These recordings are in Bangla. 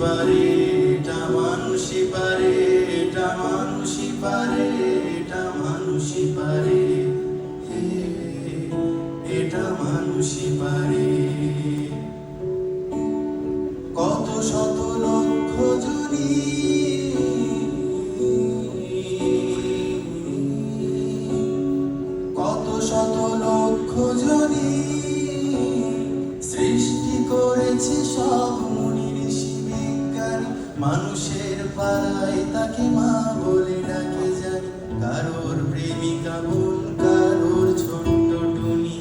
পারে, এটা মানুষই পারে, এটা মানুষই পারে, এটা মানুষই পারে, হে, এটা মানুষই পারে। কত শত লক্ষ জনি কত শত লক্ষ জনি সৃষ্টি করেছে সব মুনি ঋষি বিজ্ঞানী। মানুষের পাড়ায় তাকে মা বলে ডাকে জানি। কারোর প্রেমিকা বোন, কারোর ছোট্ট টুনি।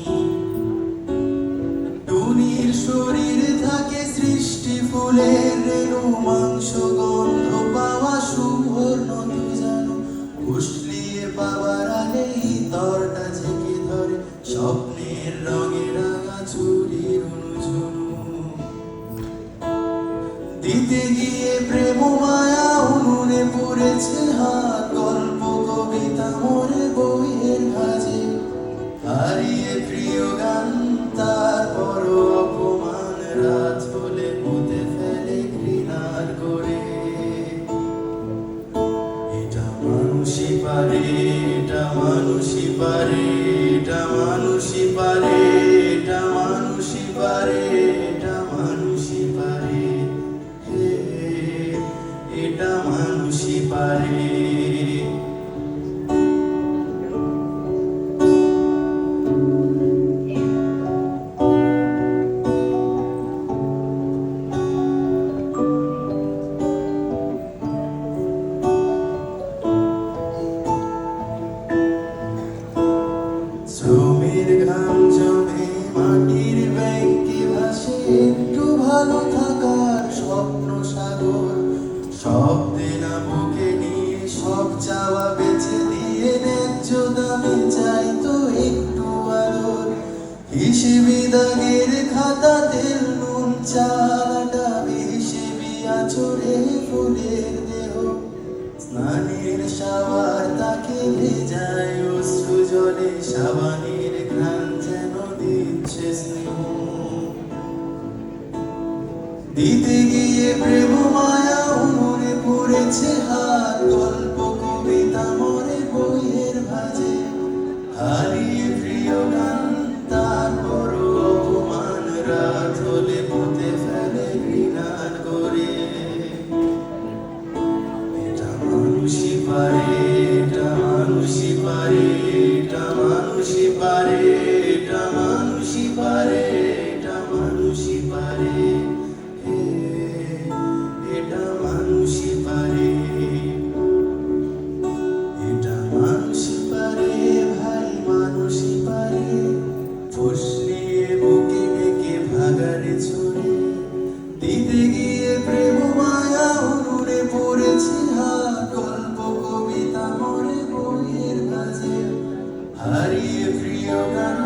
টুনির শরীর থাকে সৃষ্টি ফুলের রেণু, মাংস গন্ধ পাওয়া সুবর্ণ তু জানো। উসলিয়ে পাওয়ার আগেই তরটা ঝেঁকে ধরে স্বপ্নের রঙে রাঙা চুরির অনুঝুনু। দিতে গিয়ে প্রেম মায়া উনুনে পড়েছে হাত, গল্প কবিতা মরে বইয়ের ভাজে। হারিয়ে প্রিয় গান তারপরও অপমান, রাত হলে পুঁতে ফেলে ঘৃণার করে। এটা মানুষই পারে, এটা মানুষই পারে, এটা মানুষই পারে, এটা মানুষই পারে, এটা মানুষই পারে, হে, এটা মানুষই পারে। শ্রমের ঘাম জমে মাটির ব্যাংকে ভাসে একটু ভালো থাকার স্বপ্ন সাগর। সব দেনা বুকে নিয়ে সব চাওয়া বেছে দিয়ে ন্যায্য দামে চাই তো একটু আদর। হিসেবে দাগের খাতা তেল নুন চালাটা হিসেবে আচরে ফুলের দেহ। স্নানের শাওয়ার তাকে ভেজায় অশ্রু জলে, সাবানের ঘ্রাণ যেন দিচ্ছে স্নেহ। দিতে গিয়ে প্রেম মায়া উনুনে পড়েছে হাত, গল্প কবিতা মরে বইয়ের ভাজে। হারিয়ে প্রিয় গান তারপরও অপমান, রাত হলে পুঁতে ফেলে ঘৃণার করে। এটা মানুষই পারে, এটা মানুষই পারে, এটা মানুষই পারে, এটা মানুষই পারে, এটা মানুষই পারে, হে, এটা মানুষই পারে। এটা মানুষই পারে ভাই, মানুষই পারে। ফুসলিয়ে বুকে ডেকে ভাগাড়ে ছড়ে। দিতে গিয়ে প্রেম মায়া উনুনে পড়েছে হাত, গল্প কবিতা মরে বইয়ের ভাজে। হারিয়ে প্রিয় গান